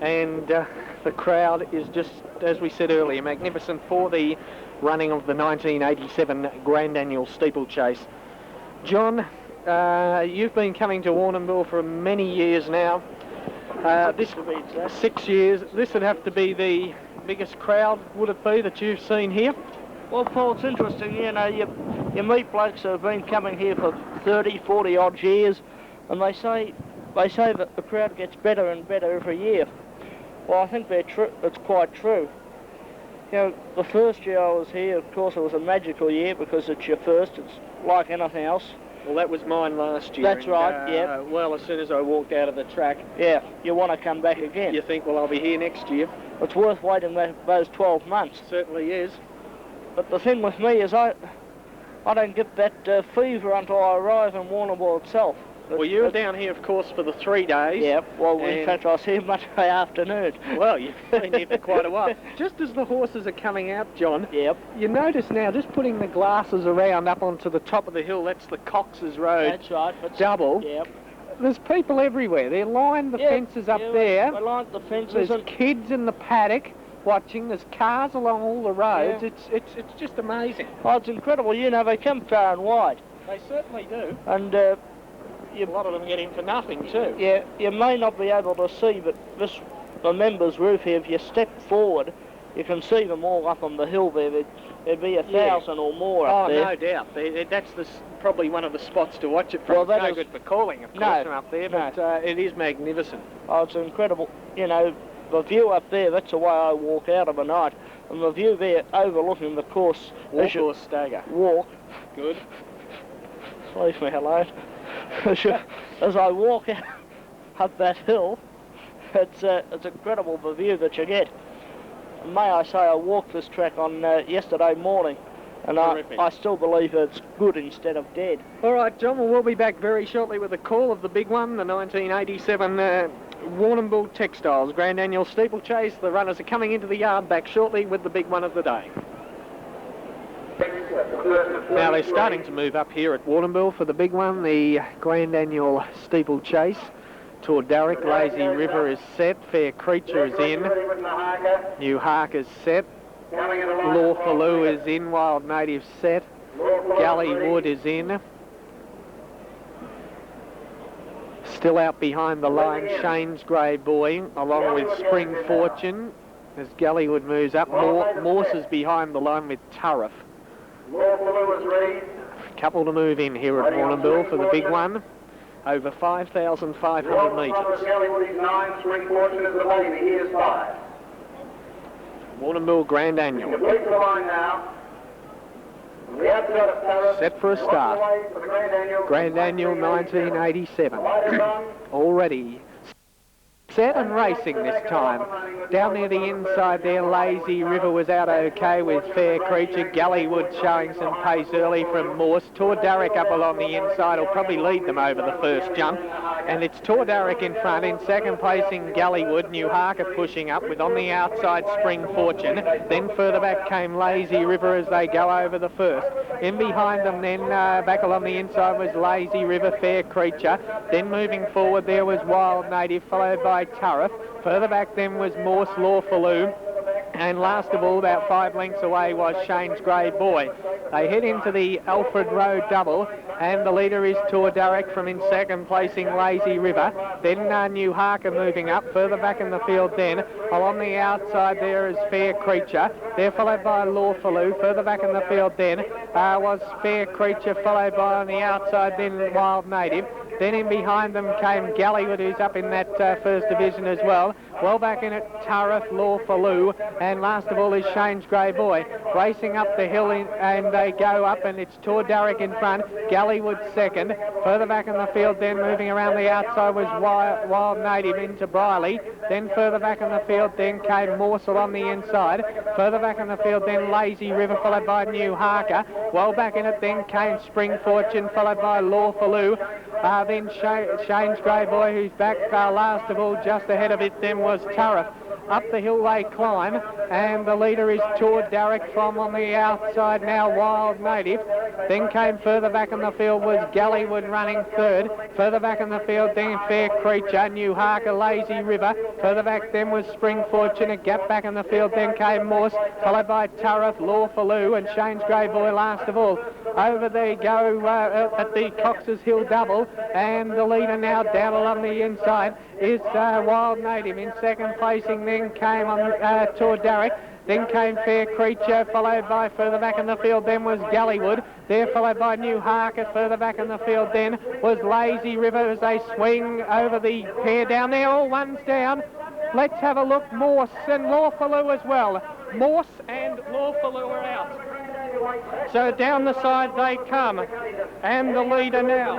And the crowd is just, as we said earlier, magnificent for the running of the 1987 Grand Annual Steeplechase. John, you've been coming to Warrnambool for many years now. This 6 years. This would have to be the biggest crowd, would it be, that you've seen here? Well, Paul, it's interesting, you know, you meet blokes who have been coming here for 30, 40 odd years, and they say that the crowd gets better and better every year. Well, I think it's quite true. You know, the first year I was here, of course, it was a magical year because it's your first. It's like anything else. Well, that was mine last year. That's right, yeah. Well, as soon as I walked out of the track... Yeah, you want to come back again. You think, well, I'll be here next year. It's worth waiting those 12 months. It certainly is. But the thing with me is I don't get that fever until I arrive in Warrnambool itself. Well, you were down here, of course, for the 3 days. Yeah, well, in fact, I was here Monday afternoon. Well, you've been here for quite a while. Just as the horses are coming out, John, yep. You notice now, just putting the glasses around up onto the top of the hill, that's the Cox's Road. That's right. Double. Yep. There's people everywhere. They're lined the fences up there. They lined the fences. There's kids in the paddock watching. There's cars along all the roads. Yeah. It's just amazing. Oh, it's incredible. You know, they come far and wide. They certainly do. And a lot of them get in for nothing too. Yeah, you may not be able to see, but the members' roof here, if you step forward, you can see them all up on the hill there. There'd be 1,000 or more up there. Oh, no doubt. That's probably one of the spots to watch it from. Well, it's no good for calling, of course, from up there, but it is magnificent. Oh, it's incredible. You know, the view up there, that's the way I walk out of a night. And the view there overlooking the course... Walk or stagger? Walk. Good. Leave me alone. As I walk up that hill, it's incredible the view that you get. And may I say, I walked this track on yesterday morning, and I still believe it's good instead of dead. All right, John, well, we'll be back very shortly with a call of the big one, the 1987 Warrnambool Textiles Grand Annual Steeplechase. The runners are coming into the yard back shortly with the big one of the day. Now they're starting to move up here at Warrnambool for the big one, the Grand Annual Steeplechase. Tor Darrick, Lazy River is set, Fair Creature is in, New Hark is set, Lawfaloo is in, Wild Native set, Gully Wood is in. Still out behind the line, Shane's Grey Boy, along with Spring Fortune, as Gullywood moves up. Morse is behind the line with Turriff. A couple to move in here at Warrnambool for the big one, over 5,500 metres. Warrnambool Grand Annual. Set for a start. Grand Annual 1987. Already set and racing this time. Down near the inside there, Lazy River was out okay with Fair Creature. Gullywood showing some pace early from Morse. Tor Darrick up along the inside will probably lead them over the first jump. And it's Tor Darrick in front. In second placing Gullywood. New Harker pushing up with on the outside Spring Fortune. Then further back came Lazy River as they go over the first. In behind them then, back along the inside was Lazy River, Fair Creature. Then moving forward there was Wild Native, followed by Turriff. Further back then was Morse Lawfaloo. And last of all, about 5 lengths away, was Shane's Grey Boy. They head into the Alfred Road double, and the leader is Tor Darrick from in second placing Lazy River. Then New Harker moving up. Further back in the field then, along the outside there is Fair Creature. They're followed by Lawfaloo. Further back in the field then was Fair Creature, followed by on the outside then Wild Native. Then in behind them came Gullywood, who's up in that first division as well. Well back in it, Turriff, Lawfaloo, and last of all is Shane's Grey Boy. Racing up the hill and they go up, and it's Tor Darrick in front, Gullywood second. Further back in the field then, moving around the outside, was Wild Native into Briley. Then further back in the field then came Morsel on the inside. Further back in the field then Lazy River, followed by New Harker. Well back in it then came Spring Fortune, followed by Lawfaloo. Then Shane's Grey Boy, who's back last of all. Just ahead of it then was Turriff. Up the hill they climb, and the leader is Tour Derek from on the outside now, Wild Native. Then came further back in the field was Gallywood running third. Further back in the field then Fair Creature, New Harker, Lazy River. Further back then was Spring Fortune. A gap back in the field then came Morse, followed by Tariff, Lawfaloo and Shane's Grey Boy last of all. Over they go at the Cox's Hill double, and the leader now down along the inside is Wild Native. In second placing then came on Tour Derek. Then came Fair Creature, followed by further back in the field then was Gallywood. There followed by New Harker. Further back in the field then was Lazy River as they swing over the pair down there. All one's down. Let's have a look. Morse and Lawfaloo as well. Morse and Lawfaloo are out. So down the side they come, and the leader now,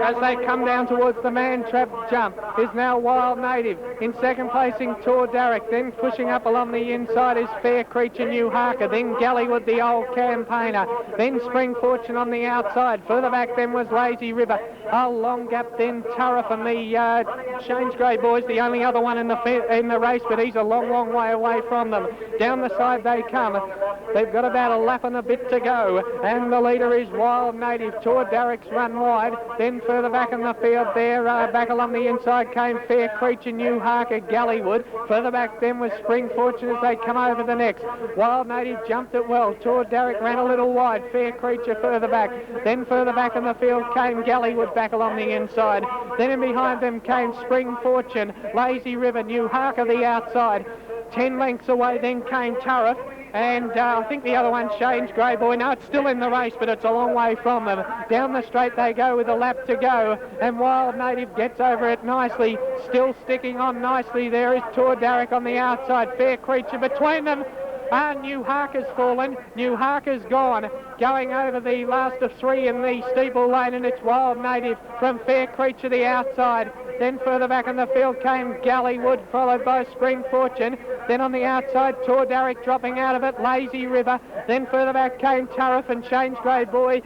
as they come down towards the man-trap jump, is now Wild Native. In second placing Tour Derek, then pushing up along the inside is Fair Creature, New Harker, then Gallywood, the old campaigner, then Spring Fortune on the outside. Further back then was Lazy River. A long gap then Tariff and the Shane's Grey Boys, the only other one in the race, but he's a long way away from them. Down the side they come. They've got about a lap and a bit to go, and the leader is Wild Native. Tour Derek's run wide. Then further back in the field there, back along the inside came Fair Creature, New Harker, Gallywood. Further back then was Spring Fortune as they come over the next. Wild Native jumped it well. Tour Derek ran a little wide. Fair Creature further back. Then further back in the field came Gallywood back along the inside. Then in behind them came Spring Fortune, Lazy River, New Harker the outside. 10 lengths away then came Tariff. And I think the other one, Shane's Grey Boy. No, it's still in the race, but it's a long way from them. Down the straight they go with a lap to go, and Wild Native gets over it nicely. Still sticking on nicely. There is Tour Derek on the outside. Fair Creature between them. New Harker's fallen. New Harker's gone. Going over the last of three in the steeple lane, and it's Wild Native from Fair Creature the outside. Then further back in the field came Gallywood, followed by Spring Fortune. Then on the outside, Tour Derek dropping out of it, Lazy River. Then further back came Tariff and Shane's Grey Boy,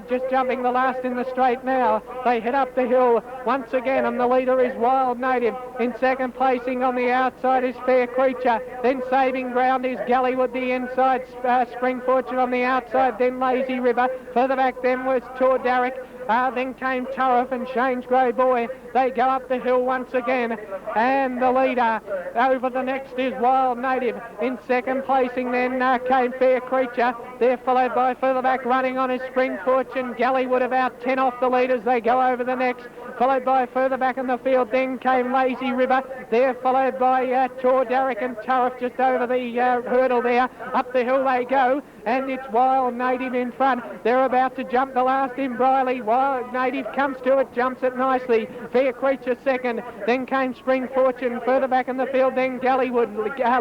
just jumping the last in the straight now. They head up the hill once again, and the leader is Wild Native. In second placing on the outside is Fair Creature. Then saving ground is Gallywood the inside, Spring Fortune on the outside, then Lazy River. Further back then was Tour Derek. Then came Tariff and Shane's Grey Boy. They go up the hill once again, and the leader over the next is Wild Native. In second placing then came Fair Creature. They're followed by further back running on is Spring Fortune. Gallywood about 10 off the leaders. They go over the next, followed by further back in the field then came Lazy River. They're followed by Tour Derek and Tariff just over the hurdle there. Up the hill they go, and it's Wild Native in front. They're about to jump the last in Briley. Wild Native comes to it, jumps it nicely. Fair Creature second. Then came Spring Fortune. Further back in the field then Gallywood.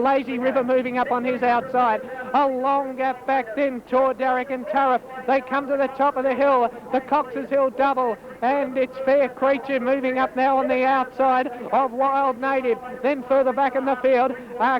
Lazy River moving up on his outside. A long gap back then Tour Derek and Tariff. They come to the top of the hill. The Cox's Hill double. And it's Fair Creature moving up now on the outside of Wild Native. Then further back in the field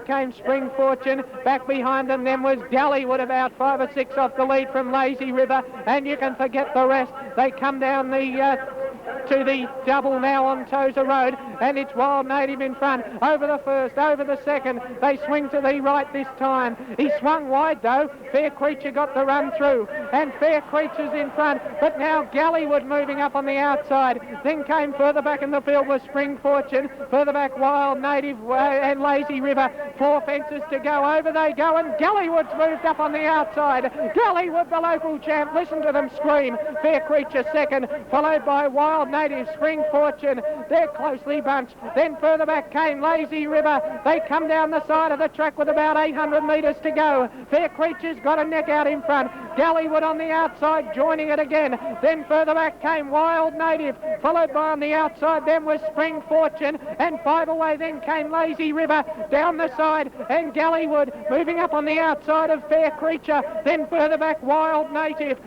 came Spring Fortune. Back behind them then was Gallywood about 5 or 6 off the lead from Lazy River. And you can forget the rest. They come down to the double now on Tozer Road, and it's Wild Native in front. Over the first, over the second. They swing to the right this time. He swung wide though. Fair Creature got the run through, and Fair Creature's in front, but now Gallywood moving up on the outside. Then came further back in the field was Spring Fortune. Further back Wild Native and Lazy River. 4 fences to go. Over they go, and Gallywood's moved up on the outside. Gallywood, the local champ. Listen to them scream. Fair Creature second, followed by Wild Native, Spring Fortune. They're closely bunched. Then further back came Lazy River. They come down the side of the track with about 800 metres to go. Fair Creature's got a neck out in front. Gallywood on the outside joining it again. Then further back came Wild Native, followed by on the outside then was Spring Fortune, and 5 away then came Lazy River down the side, and Gallywood moving up on the outside of Fair Creature. Then further back Wild Native.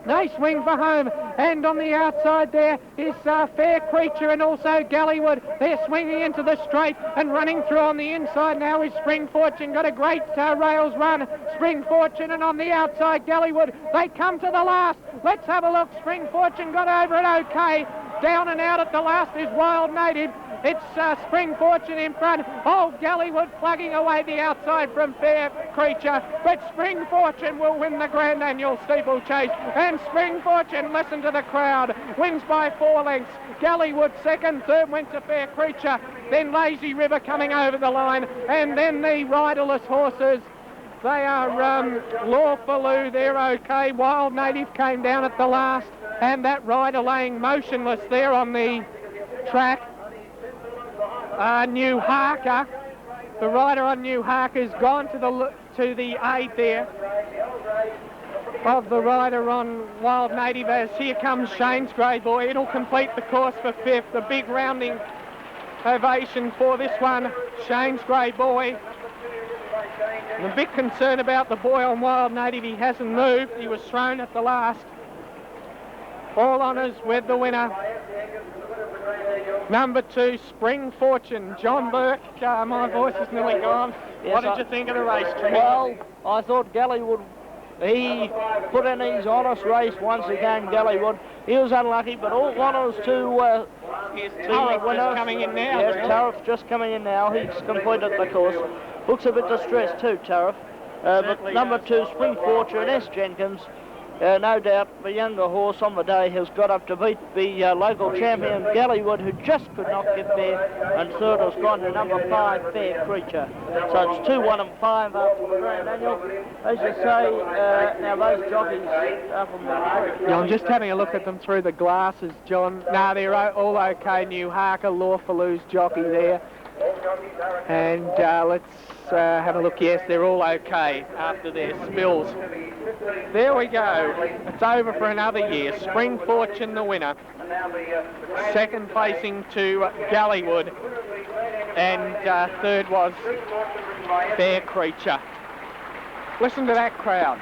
They swing for home, and on the outside there is Fair Creature and also Gallywood. They're swinging into the straight and running through on the inside now is Spring Fortune. Got a great rails run. Spring Fortune, and on the outside Gallywood. They come to the last. Let's have a look. Spring Fortune got over it okay. Down and out at the last is Wild Native. It's Spring Fortune in front. Oh, Gallywood plugging away the outside from Fair Creature. But Spring Fortune will win the Grand Annual Steeplechase. And Spring Fortune, listen to the crowd, wins by 4 lengths. Gallywood second, third went to Fair Creature. Then Lazy River coming over the line. And then the riderless horses. They are Lawfaloo, they're okay. Wild Native came down at the last. And that rider laying motionless there on the track. New Harker, the rider on New Harker's gone to the aid there of the rider on Wild Native, as here comes Shane's Grey Boy. It'll complete the course for 5th. The big rounding ovation for this one, Shane's Grey Boy. I'm a bit concerned about the boy on Wild Native. He hasn't moved. He was thrown at the last. All honours with the winner. Number 2, Spring Fortune, John Burke. My voice is nearly gone. Yes, what did you think of the race, Trini? Well, I thought Gallywood, he put in his honest race once again, Gallywood. He was unlucky, but all honours to Tariff just coming in now. Yes, Tariff just coming in now. He's completed the course. Looks a bit distressed too, Tariff. But number 2, Spring Fortune, S. Jenkins. No doubt the younger horse on the day has got up to beat the local champion Gallywood, who just could not get there, and third has gone to number 5, Fair Creature. So it's 2, 1 and 5 after the Grand Annual. As you say, now those jockeys are from the... Yeah, I'm just having a look at them through the glasses, John. No, they're all okay. New Harker, Lawfaloo's jockey there. And let's have a look. Yes, they're all okay after their spills. There we go. It's over for another year. Spring Fortune the winner. Second placing to Gallywood. And third was Fair Creature. Listen to that crowd.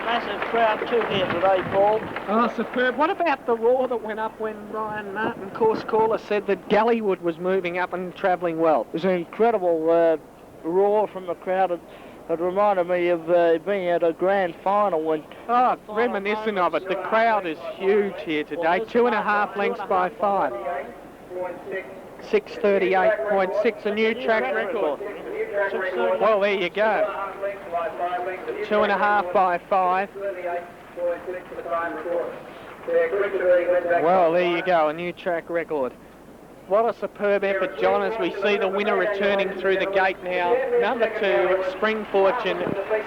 Massive crowd too here today, Paul. Oh, superb. What about the roar that went up when Ryan Martin, course caller, said that Gallywood was moving up and travelling well? It was an incredible roar from the crowd. It reminded me of being at a grand final when... Oh, reminiscent of it. The crowd is huge here today. 2.5 lengths by 5. 6:38.6, a new track record. Well, there you go. 2.5 by 5. Well, there you go, a new track record. What a superb effort, John, as we see the winner returning through the gate now. Number 2, Spring Fortune.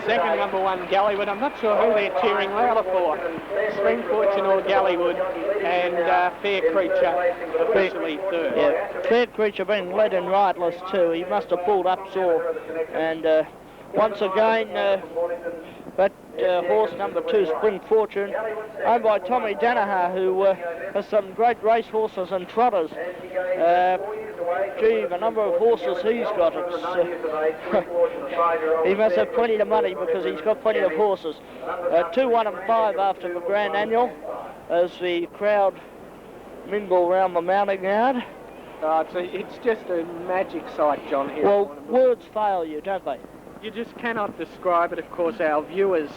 Second, number 1, Gallywood. I'm not sure who they're cheering louder for. Spring Fortune or Gallywood. And Fair Creature officially third. Yeah, Fair Creature being led in riderless too. He must have pulled up sore. And once again, that horse number 2, Spring Fortune, owned by Tommy Danaher, who has some great race horses and trotters. Gee, the number of horses he's got, he must have plenty of money because he's got plenty of horses. 2, 1 and 5 after the Grand Annual as the crowd mingle around the mounting yard. It's just a magic sight, John, here. Well, words fail you, don't they? You just cannot describe it. Of course, our viewers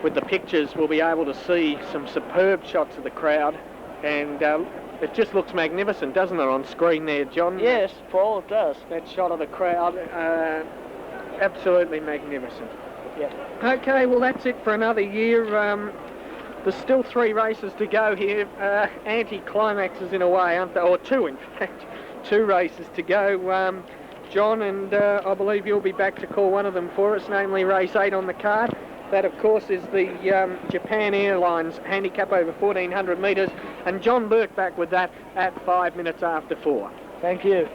with the pictures will be able to see some superb shots of the crowd, and it just looks magnificent, doesn't it, on screen there, John? Yes, Paul, it does. That shot of the crowd, absolutely magnificent. Yeah. Okay, well, that's it for another year. There's still 3 races to go here, anti-climaxes in a way, aren't there? Or 2, in fact. 2 races to go. John, and I believe you'll be back to call one of them for us, namely race 8 on the card. That, of course, is the Japan Airlines handicap over 1,400 metres, and John Burke back with that at 5 minutes after 4. Thank you.